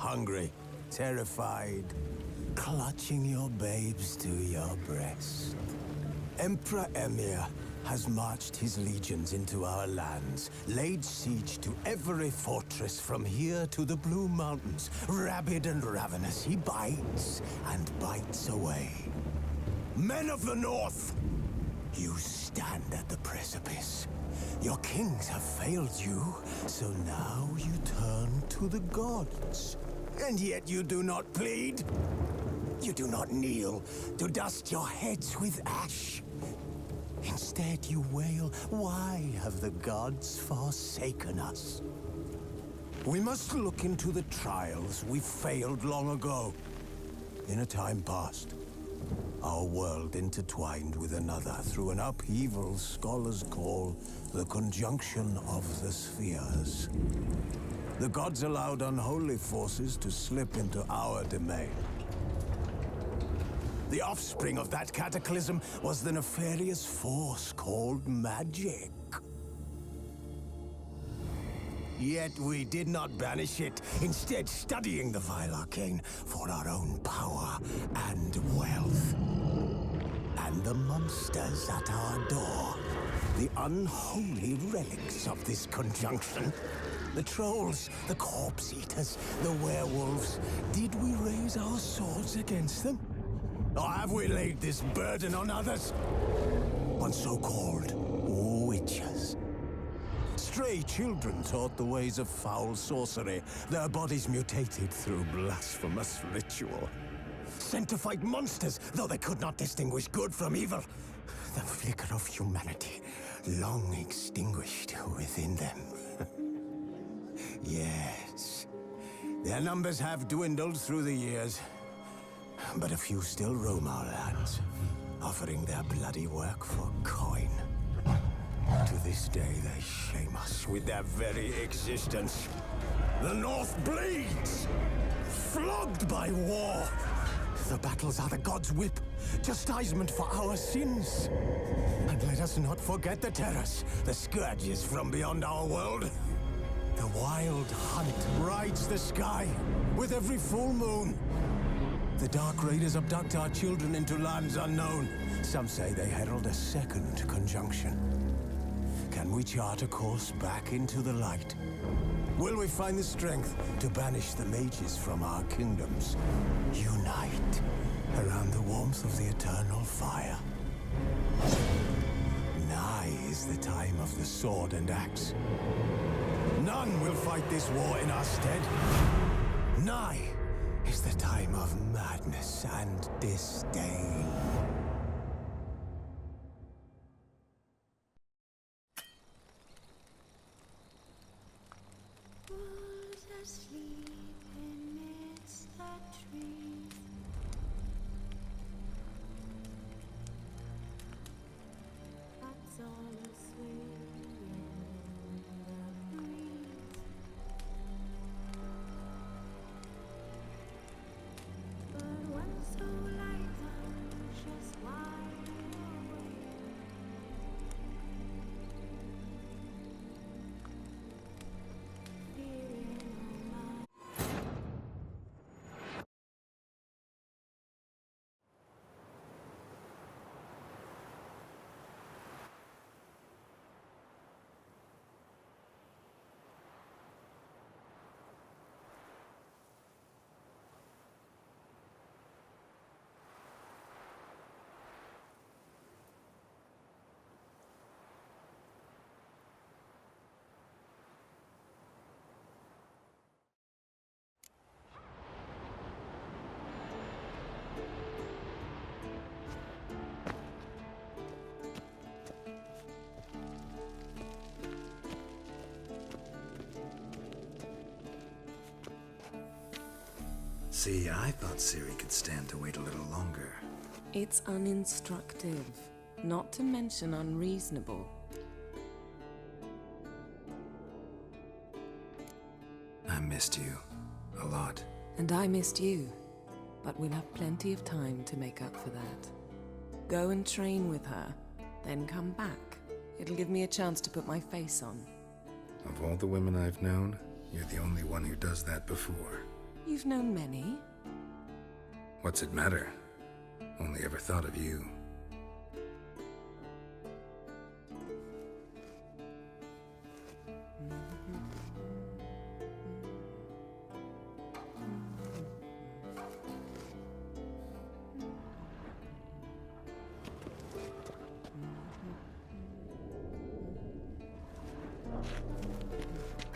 hungry, terrified, clutching your babes to your breast. Emperor Emir has marched his legions into our lands, laid siege to every fortress from here to the Blue Mountains. Rabid and ravenous, he bites and bites away. Men of the North, you stand at the precipice. Your kings have failed you, so now you turn to the gods. And yet you do not plead. You do not kneel to dust your heads with ash. Instead you wail, why have the gods forsaken us? We must look into the trials we failed long ago. In a time past, our world intertwined with another through an upheaval scholars call the conjunction of the spheres. The gods allowed unholy forces to slip into our domain. The offspring of that cataclysm was the nefarious force called magic. Yet we did not banish it, instead studying the vile arcane for our own power and wealth. And the monsters at our door, the unholy relics of this conjunction. The trolls, the corpse eaters, the werewolves. Did we raise our swords against them? Or have we laid this burden on others? On so-called witches. Stray children taught the ways of foul sorcery, their bodies mutated through blasphemous ritual. Sent to fight monsters, though they could not distinguish good from evil. The flicker of humanity, long extinguished within them. Yes, their numbers have dwindled through the years. But a few still roam our lands, offering their bloody work for coin. To this day, they shame us with their very existence. The North bleeds, flogged by war. The battles are the gods' whip, chastisement for our sins. And let us not forget the terrors, the scourges from beyond our world. The wild hunt rides the sky with every full moon. The Dark Raiders abduct our children into lands unknown. Some say they herald a second conjunction. Can we chart a course back into the light? Will we find the strength to banish the mages from our kingdoms? Unite around the warmth of the eternal fire. Nigh is the time of the sword and axe. None will fight this war in our stead. Nigh is the time of madness and disdain. Who's asleep amidst the trees? That's all swaying in the breeze. But when so light just wide awake, feeling alive. See, I thought Ciri could stand to wait a little longer. It's uninstructive, not to mention unreasonable. I missed you. A lot. And I missed you. But we'll have plenty of time to make up for that. Go and train with her, then come back. It'll give me a chance to put my face on. Of all the women I've known, you're the only one who does that before. You've known many. What's it matter? Only ever thought of you.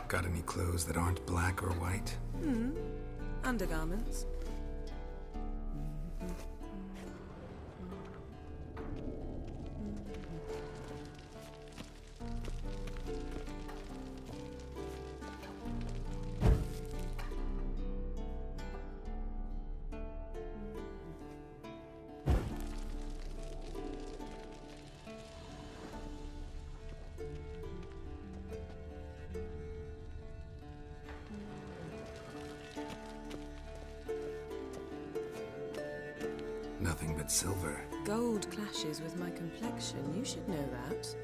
Got any clothes that aren't black or white? Undergarments. Nothing but silver. Gold clashes with my complexion. You should know that.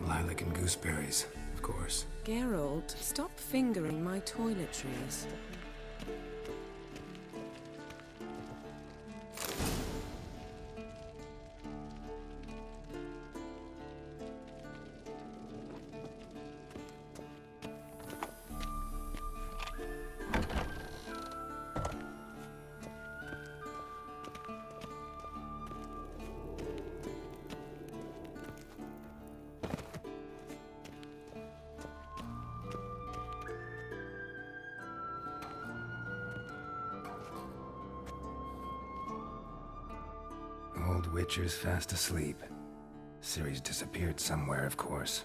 Lilac and gooseberries, of course. Geralt, stop fingering my toiletries. Old Witcher's fast asleep. Ciri's disappeared somewhere, of course.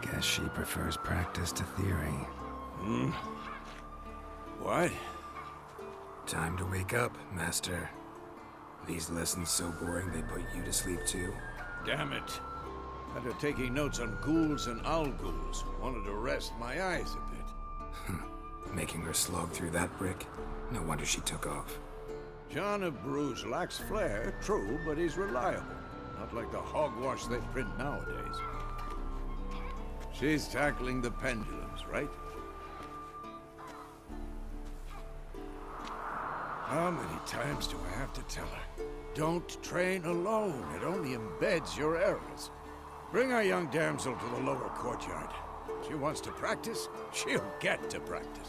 Guess she prefers practice to theory. What? Time to wake up, Master. These lessons so boring they put you to sleep too? Damn it. After taking notes on ghouls and owl ghouls, wanted to rest my eyes a bit. Making her slog through that brick? No wonder she took off. John of Bruges lacks flair, true, but he's reliable. Not like the hogwash they print nowadays. She's tackling the pendulums, right? How many times do I have to tell her? Don't train alone. It only embeds your errors. Bring our young damsel to the lower courtyard. She wants to practice, she'll get to practice.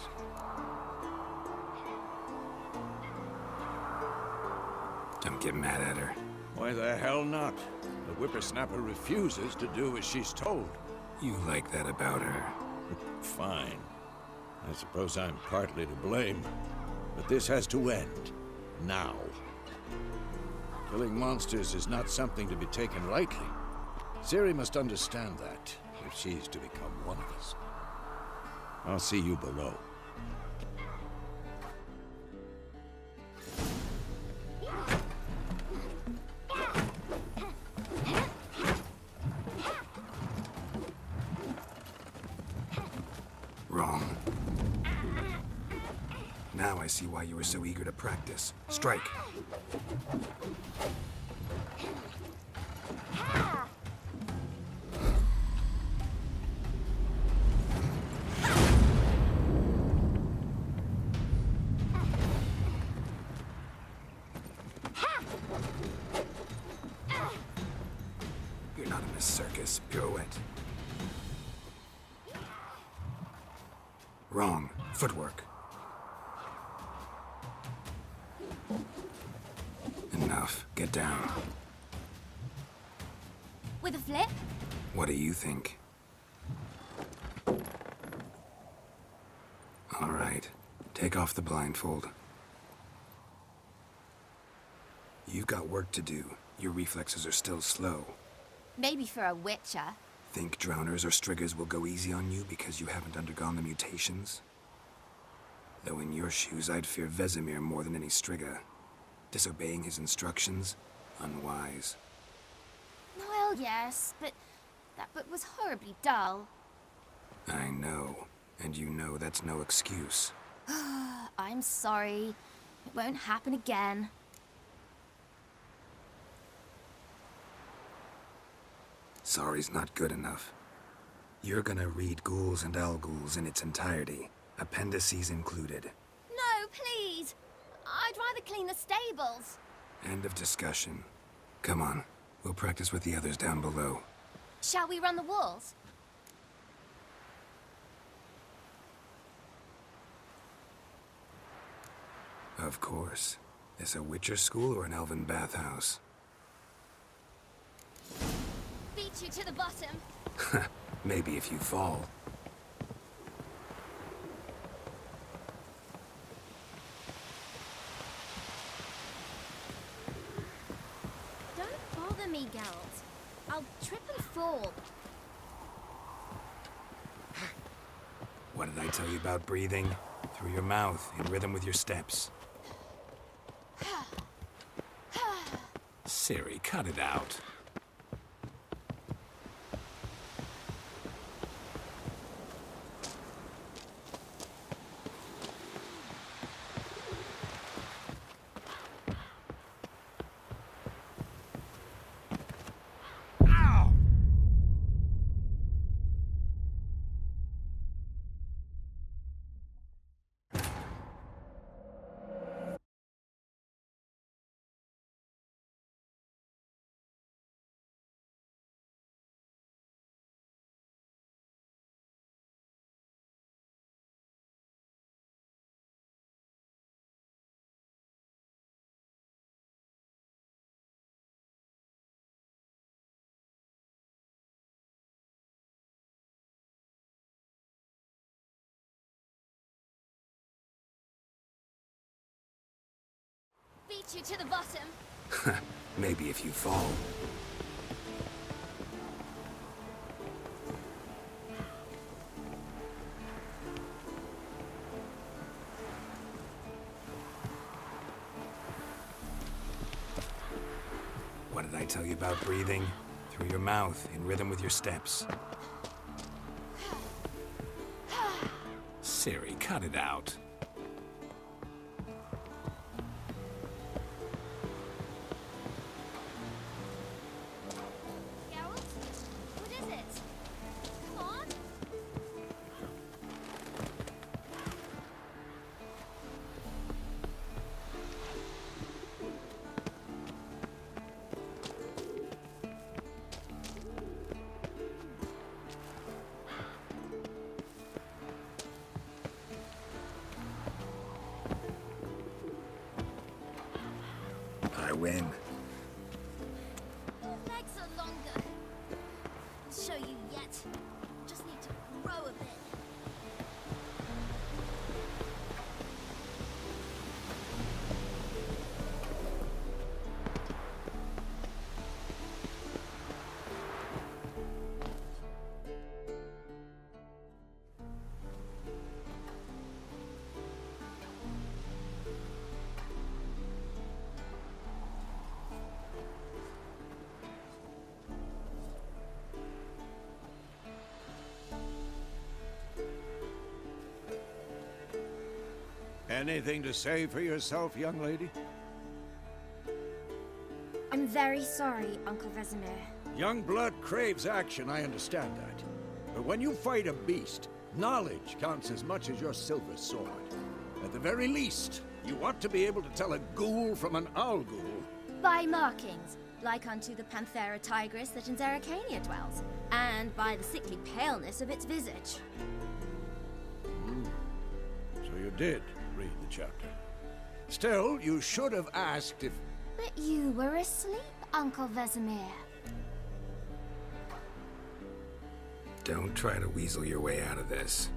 Don't get mad at her. Why the hell not? The whippersnapper refuses to do as she's told. You like that about her. Fine. I suppose I'm partly to blame. But this has to end. Now. Killing monsters is not something to be taken lightly. Ciri must understand that, if she's to become one of us. I'll see you below. Wrong. Now I see why you were so eager to practice. Strike. You're not in a circus. Pirouette. Wrong. Footwork. Enough. Get down. With a flip? What do you think? All right. Take off the blindfold. You've got work to do. Your reflexes are still slow. Maybe for a witcher. Think drowners or striggers will go easy on you because you haven't undergone the mutations? Though in your shoes, I'd fear Vesemir more than any strigger. Disobeying his instructions? Unwise. Well, yes, but that book was horribly dull. I know. And you know that's no excuse. I'm sorry. It won't happen again. Sorry's not good enough. You're gonna read Ghouls and Al-Ghouls in its entirety, appendices included. No, please! I'd rather clean the stables. End of discussion. Come on, we'll practice with the others down below. Shall we run the walls? Of course. This a Witcher school or an elven bathhouse? Beat you to the bottom. Maybe if you fall. Don't bother me, Geralt. I'll trip and fall. What did I tell you about breathing? Through your mouth, in rhythm with your steps. Siri, cut it out. Beat you to the bottom. Maybe if you fall. What did I tell you about breathing? Through your mouth, in rhythm with your steps. Siri, cut it out. Geralt? What is it? Come on. I win. Your legs are longer. I'll show you yet. Just need to grow a bit. Anything to say for yourself, young lady? I'm very sorry, Uncle Vesemir. Young blood craves action, I understand that. But when you fight a beast, knowledge counts as much as your silver sword. At the very least, you ought to be able to tell a ghoul from an owl-ghoul. By markings, like unto the Panthera tigris that in Zerrikania dwells, and by the sickly paleness of its visage. So you did read the chapter. Still, you should have asked if... But you were asleep, Uncle Vesemir. Don't try to weasel your way out of this.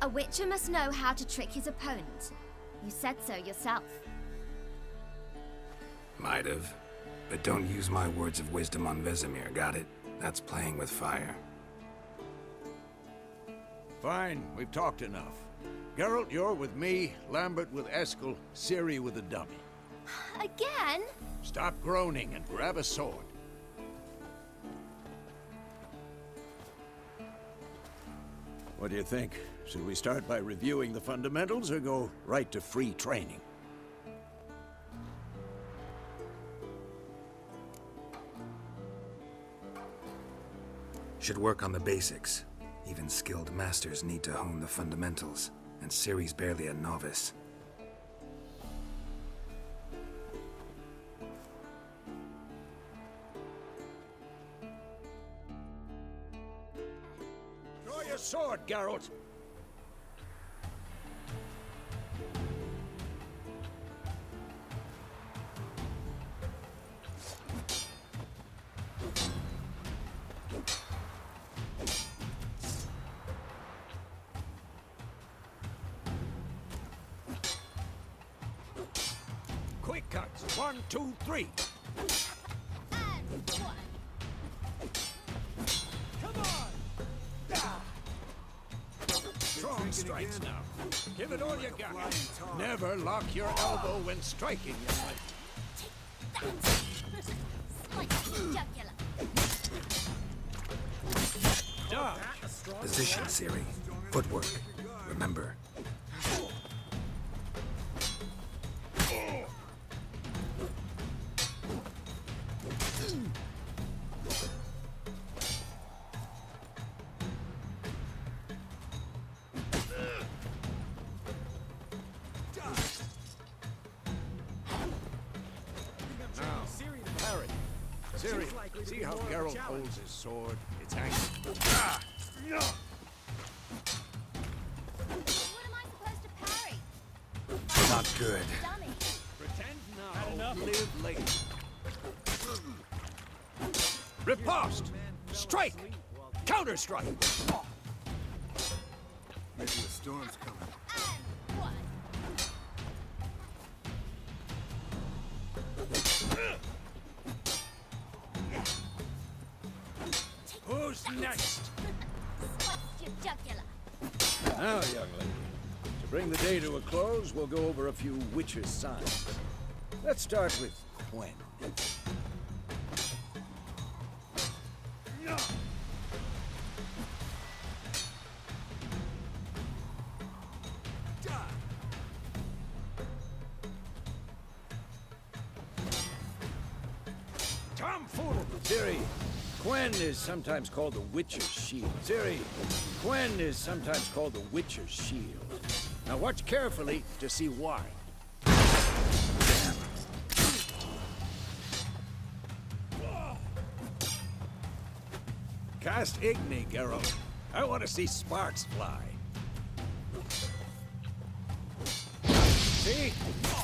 A witcher must know how to trick his opponent. You said so yourself. Might have. But don't use my words of wisdom on Vesemir, got it? That's playing with fire. Fine, we've talked enough. Geralt, you're with me, Lambert with Eskel, Ciri with the dummy. Again? Stop groaning and grab a sword. What do you think? Should we start by reviewing the fundamentals or go right to free training? Should work on the basics. Even skilled masters need to hone the fundamentals, and Ciri's barely a novice. Draw your sword, Geralt! Quick cuts. 1, 2, 3. And one. Come on! Strong strikes now. Give it all you got. Never lock your elbow when striking, you might. Slice the jugular. Dodge. Position, Ciri. Footwork. Remember. Parry. Ciri, see how Geralt holds his sword? It's hanging. What am I supposed to parry? Not good. Dummy. Pretend now, live later. Riposte! Strike! Counter-strike! Maybe the storm's coming. And one. Who's next? Slice your jugular. Now, young lady, to bring the day to a close, we'll go over a few witches' signs. Let's start with Quen. Tomfool! Ciri, Quen is sometimes called the Witcher's Shield. Ciri, Quen is sometimes called the Witcher's Shield. Now watch carefully to see why. Cast Igni, Geralt. I want to see sparks fly. See?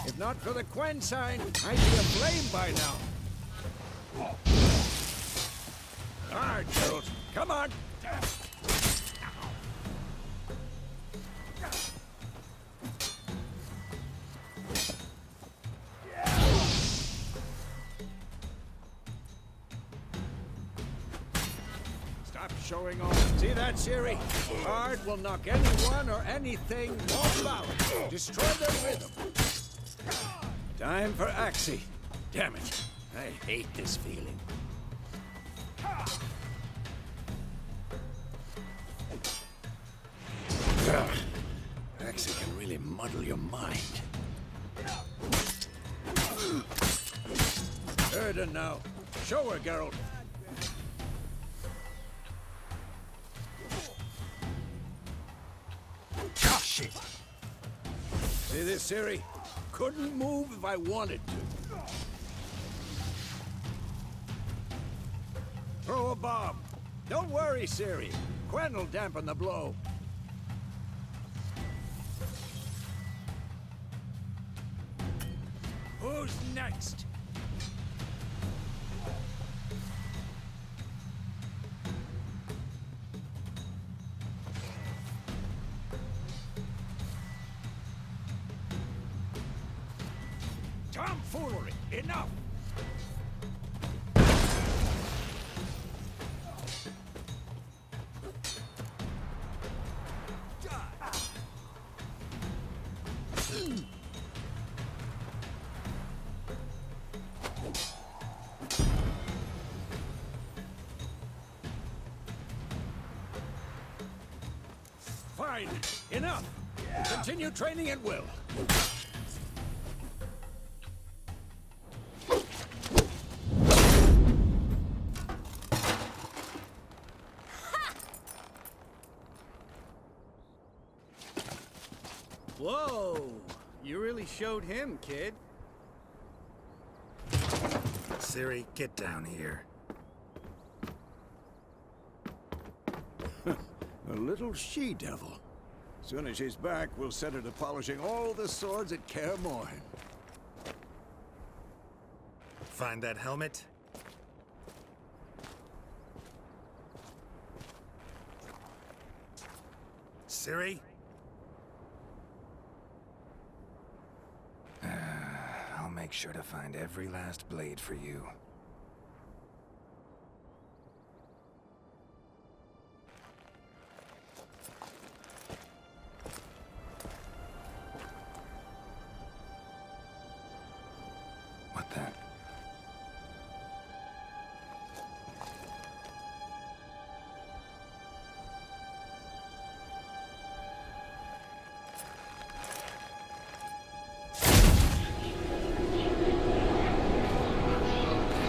If not for the Quen sign, I'd be aflame by now. All right, Geralt. Come on. Stop showing off. See that, Ciri? Ard will knock anyone or anything off balance. Destroy their rhythm. Time for Axie. Damn it. I hate this feeling. Ugh. Axie can really muddle your mind. Erden now. Show her, Geralt. Ah, shit! See this, Ciri? Couldn't move if I wanted to. Throw a bomb. Don't worry, Ciri. Quen will dampen the blow. Who's next? foolery! Enough! Fine! Enough! Continue training at will. Whoa! You really showed him, kid. Siri, get down here. A little she-devil. Soon as she's back, we'll set her to polishing all the swords at Kaer Morhen. Find that helmet? Siri? I'll make sure to find every last blade for you. What the?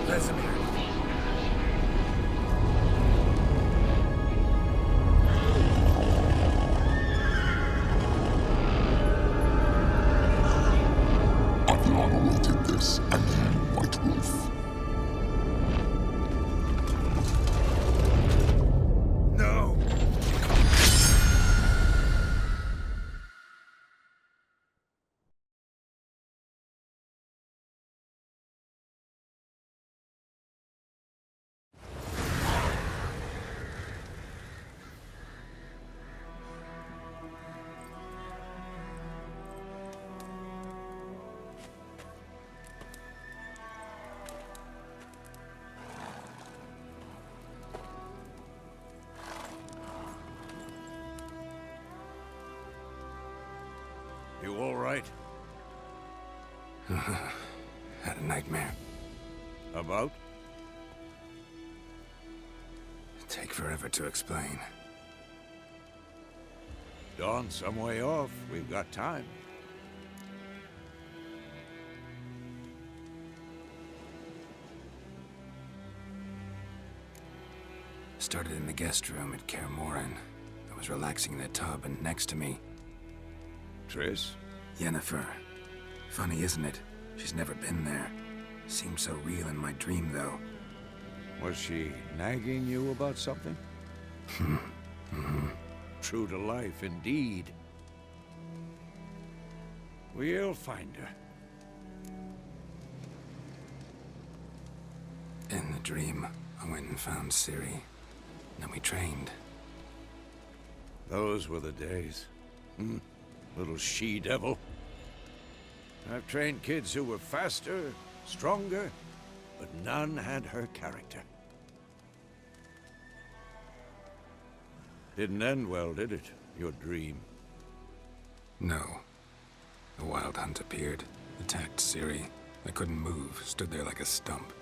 Vesemir. I've long awaited this, and you, White Wolf. No! You all right? Had a nightmare. About? Take forever to explain. Dawn's some way off. We've got time. Started in the guest room at Kaer Morhen. I was relaxing in a tub, and next to me, Triss? Yennefer. Funny, isn't it? She's never been there. Seemed so real in my dream, though. Was she nagging you about something? True to life, indeed. We'll find her. In the dream, I went and found Ciri. Then we trained. Those were the days. Little she-devil. I've trained kids who were faster, stronger, but none had her character. Didn't end well, did it? Your dream? No. A wild hunt appeared, attacked Ciri. I couldn't move, stood there like a stump.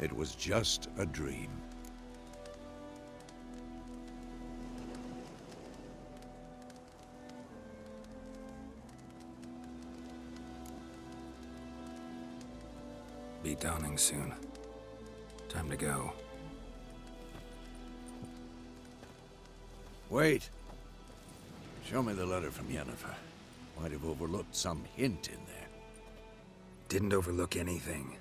It was just a dream. Be dawning soon. Time to go. Wait. Show me the letter from Yennefer. Might have overlooked some hint in there. Didn't overlook anything.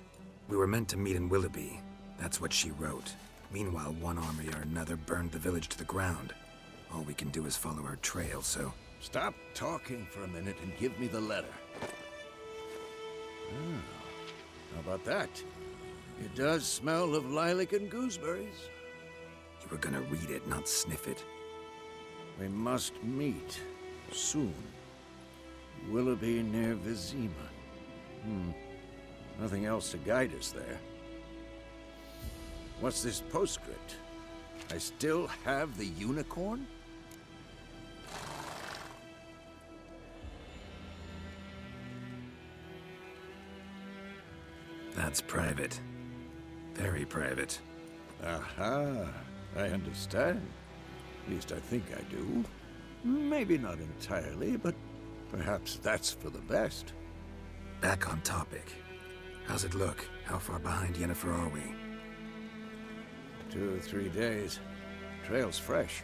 We were meant to meet in Willoughby. That's what she wrote. Meanwhile, one army or another burned the village to the ground. All we can do is follow her trail, so... Stop talking for a minute and give me the letter. How about that? It does smell of lilac and gooseberries. You were gonna read it, not sniff it. We must meet soon. Willoughby near Vizima. Nothing else to guide us there. What's this postscript? I still have the unicorn? That's private. Very private. Aha, I understand. At least I think I do. Maybe not entirely, but perhaps that's for the best. Back on topic. How's it look? How far behind Yennefer are we? 2 or 3 days. Trail's fresh,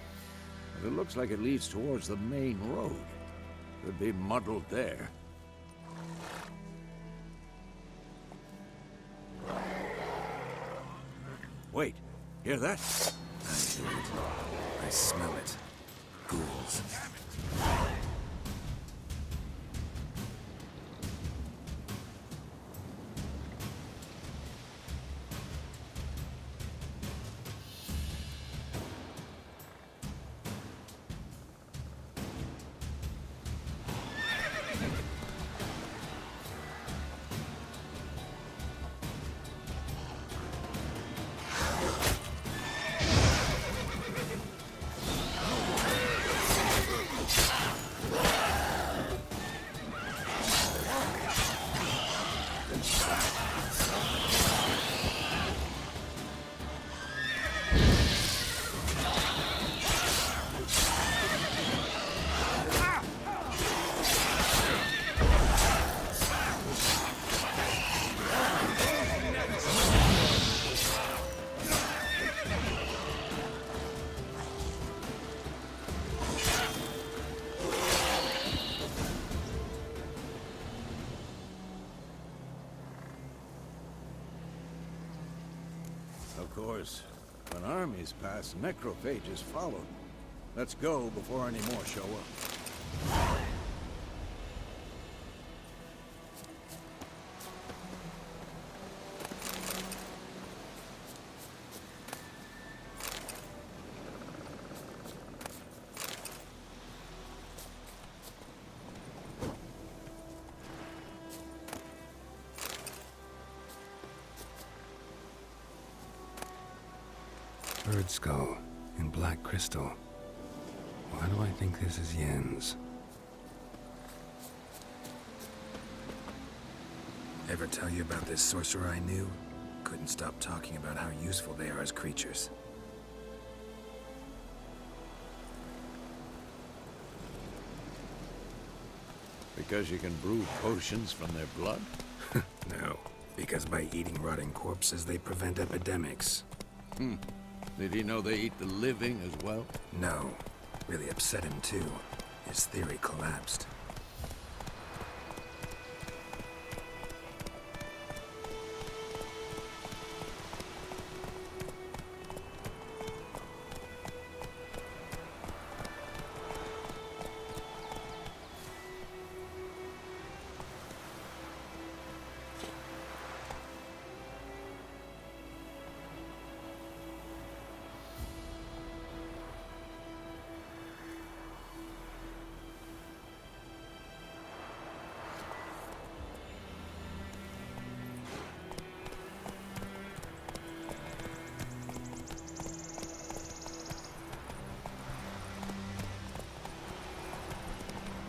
but it looks like it leads towards the main road. Could be muddled there. Wait, hear that? I hear it. I smell it. Ghouls. Of course, when armies pass, necrophages follow. Let's go before any more show up. Bird skull and black crystal. Why do I think this is Yen's? Ever tell you about this sorcerer I knew? Couldn't stop talking about how useful they are as creatures. Because you can brew potions from their blood? No, because by eating rotting corpses, they prevent epidemics. Did he know they eat the living as well? No. Really upset him, too. His theory collapsed.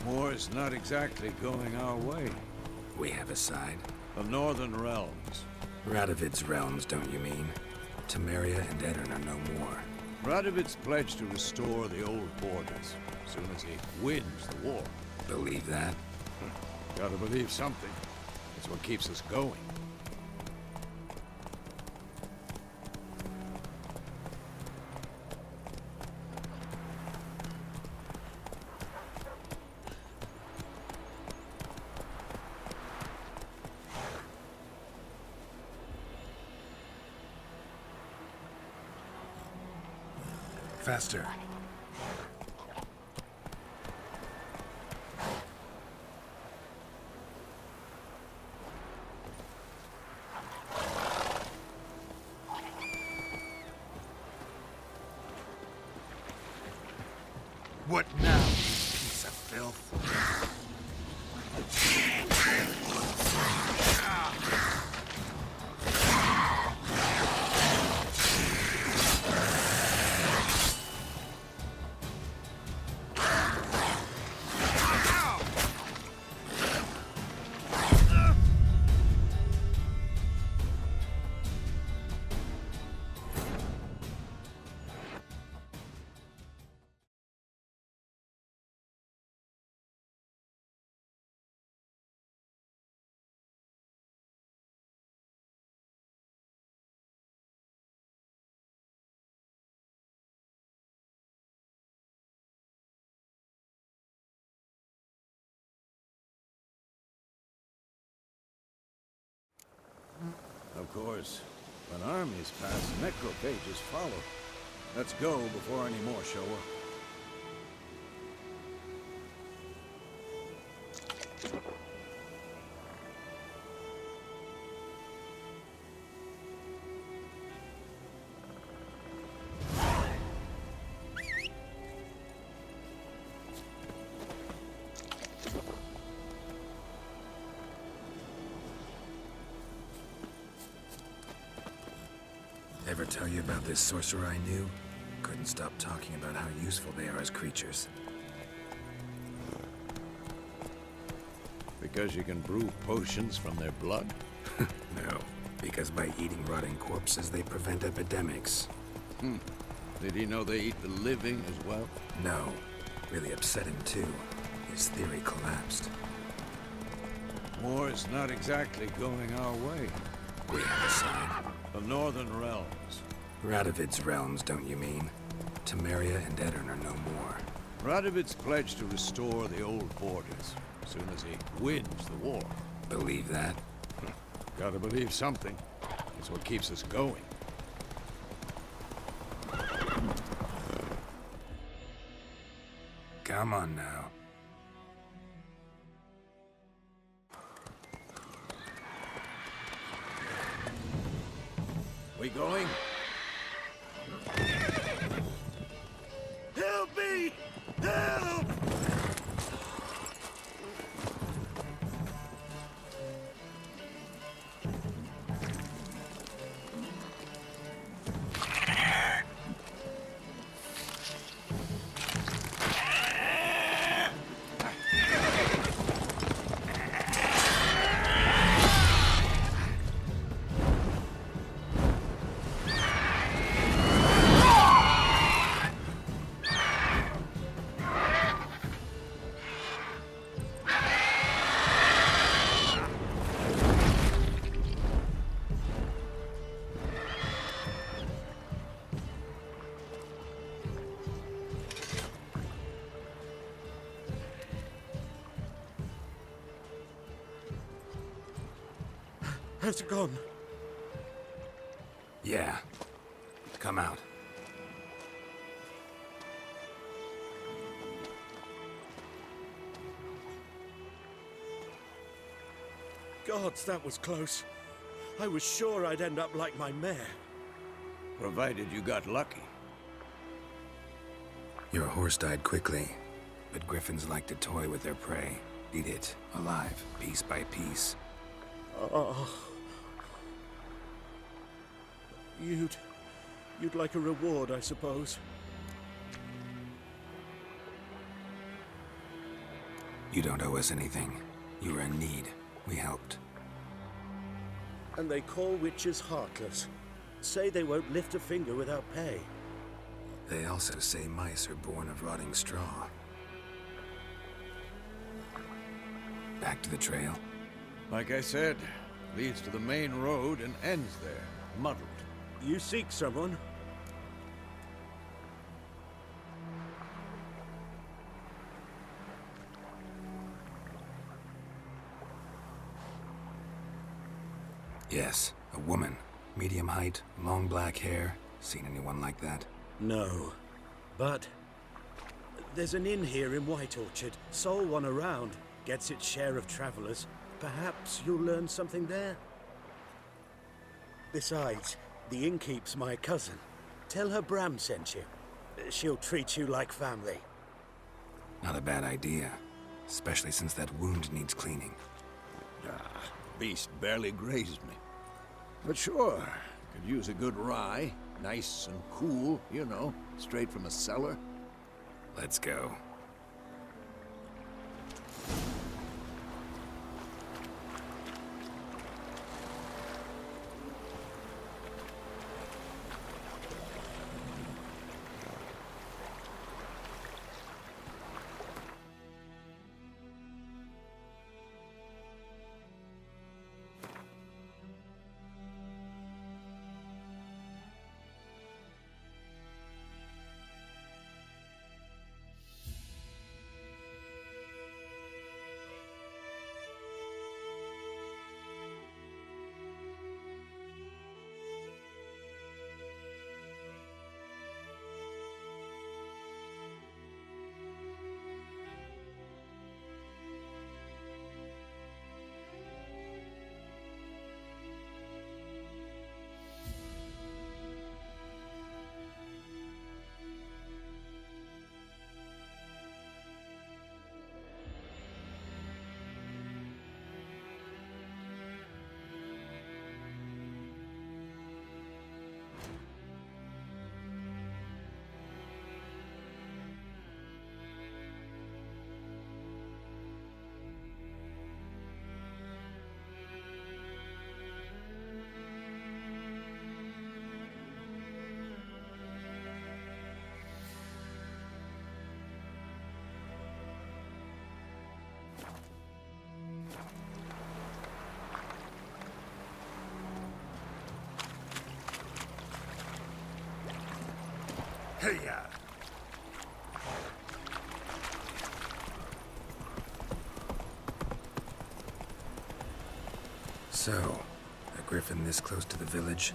War's not exactly going our way. We have a side. The Northern Realms. Radovid's realms, don't you mean? Temeria and Edirn are no more. Radovid's pledged to restore the old borders as soon as he wins the war. Believe that? Gotta believe something. It's what keeps us going. Faster. What now, you piece of filth? Of course, when armies pass, necrophages follow. Let's go before any more show up. Ever tell you about this sorcerer I knew? Couldn't stop talking about how useful they are as creatures. Because you can brew potions from their blood? No, because by eating rotting corpses, they prevent epidemics. Did he know they eat the living as well? No, really upset him too. His theory collapsed. War's not exactly going our way. We have a sign. The Northern Realms. Radovid's realms, don't you mean? Temeria and Edirn are no more. Radovid's pledged to restore the old borders as soon as he wins the war. Believe that? Gotta believe something. It's what keeps us going. Come on now. We going? Help me! Help! Has it gone? Yeah. Come out. Gods, that was close. I was sure I'd end up like my mare. Provided you got lucky. Your horse died quickly, but griffins like to toy with their prey. Eat it, alive, piece by piece. Oh. You'd like a reward, I suppose. You don't owe us anything. You were in need. We helped. And they call witches heartless. Say they won't lift a finger without pay. They also say mice are born of rotting straw. Back to the trail. Like I said, leads to the main road and ends there, muddled. You seek someone? Yes, a woman. Medium height, long black hair. Seen anyone like that? No. But there's an inn here in White Orchard. Sole one around. Gets its share of travelers. Perhaps you'll learn something there? Besides, the innkeep's my cousin. Tell her Bram sent you. She'll treat you like family. Not a bad idea. especially since that wound needs cleaning. Ah, beast barely grazed me. But sure, could use a good rye. Nice and cool, you know, straight from a cellar. Let's go. Hey-ya! So, a griffin this close to the village?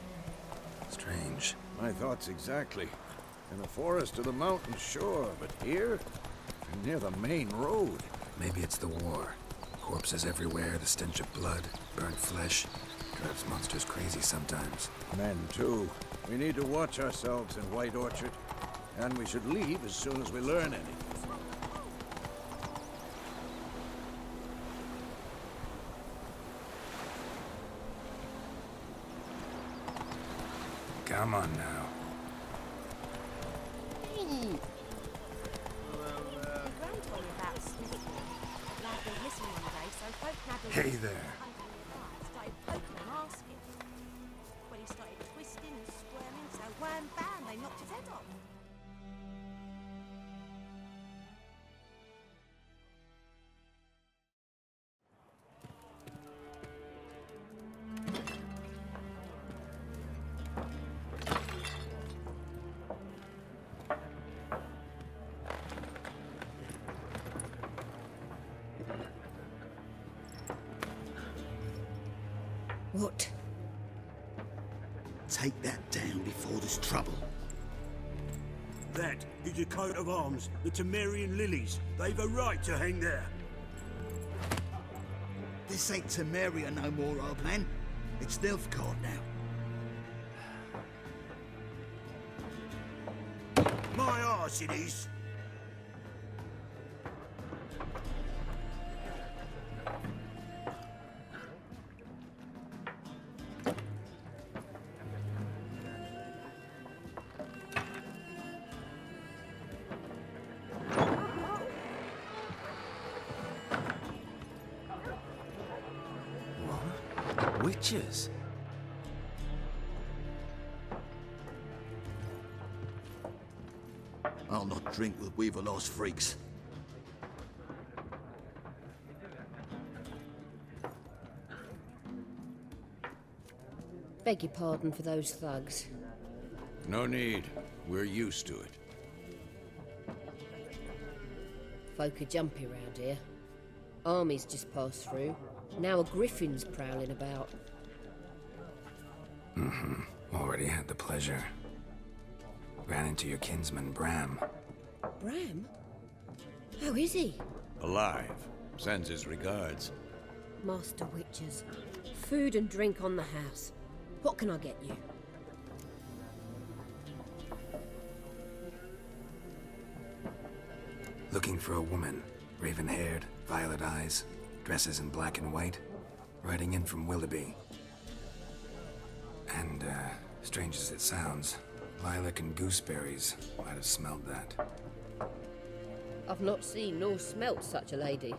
Strange. My thoughts exactly. In the forest or the mountains, sure, but here? Near the main road. Maybe it's the war. Corpses everywhere, the stench of blood, burnt flesh. Drives monsters crazy sometimes. Men, too. We need to watch ourselves in White Orchard. And we should leave as soon as we learn anything. Come on now. Hey there. Started poking and asking. When he started twisting and squirming, so wham bam, they knocked his head off. What? Take that down before there's trouble. That is a coat of arms, the Temerian lilies. They've a right to hang there. This ain't Temeria no more, old man. It's Nilfgaard now. My arse it is. Witches? I'll not drink with Weaverlost freaks. Beg your pardon for those thugs. No need. We're used to it. Folk are jumpy round here. Armies just passed through. Now a griffin's prowling about. Already had the pleasure. Ran into your kinsman, Bram. Bram? How is he? Alive. Sends his regards. Master Witches. Food and drink on the house. What can I get you? Looking for a woman. Raven-haired, violet eyes, dresses in black and white, riding in from Willoughby. And, strange as it sounds, lilac and gooseberries might have smelled that. I've not seen nor smelt such a lady.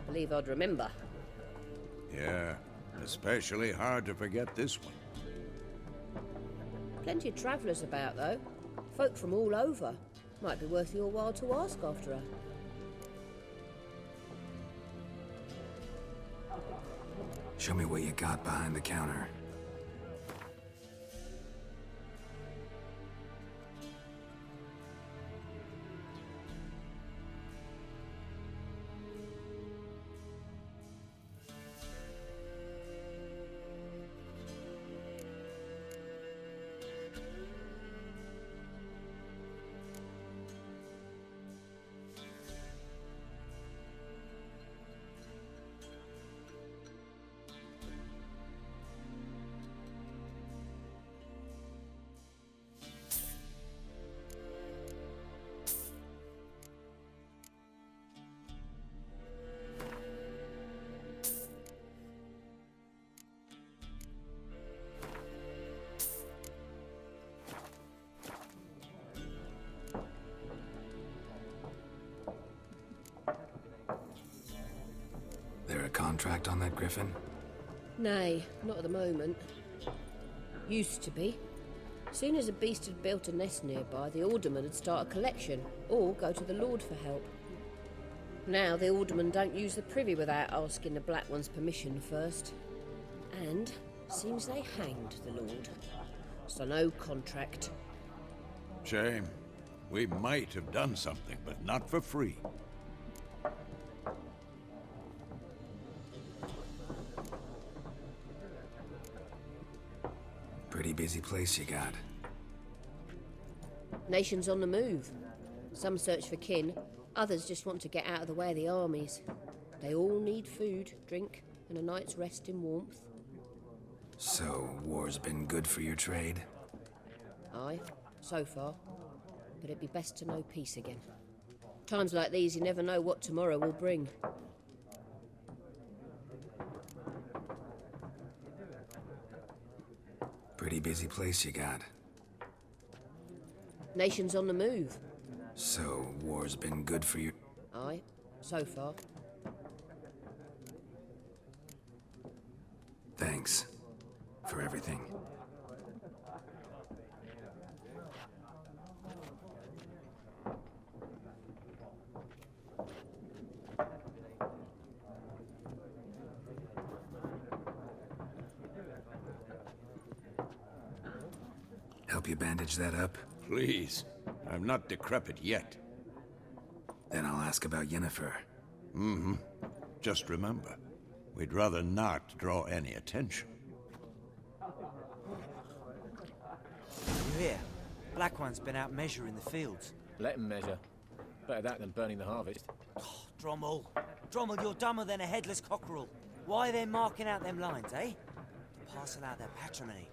Believe I'd remember. Yeah, especially hard to forget this one. Plenty of travellers about, though. Folk from all over. Might be worth your while to ask after her. Show me what you got behind the counter. There a contract on that griffin? Nay, not at the moment. Used to be. Soon as a beast had built a nest nearby, the alderman would start a collection, or go to the Lord for help. Now the aldermen don't use the privy without asking the Black One's permission first. And seems they hanged the Lord. So no contract. Shame. We might have done something, but not for free. Pretty busy place you got. Nations on the move. Some search for kin, others just want to get out of the way of the armies. They all need food, drink, and a night's rest in warmth. So, war's been good for your trade? Aye, so far. But it'd be best to know peace again. Times like these, you never know what tomorrow will bring. Pretty busy place you got. Nations on the move. So, war's been good for you? Aye, so far. Thanks for everything. Help you bandage that up? Please. I'm not decrepit yet. Then I'll ask about Yennefer. Mm-hmm. Just remember, we'd rather not draw any attention. You hear? Black One's been out measuring the fields. Let him measure. Better that than burning the harvest. Oh, Drommel. Drommel, you're dumber than a headless cockerel. Why are they marking out them lines, eh? Parcel out their patrimony.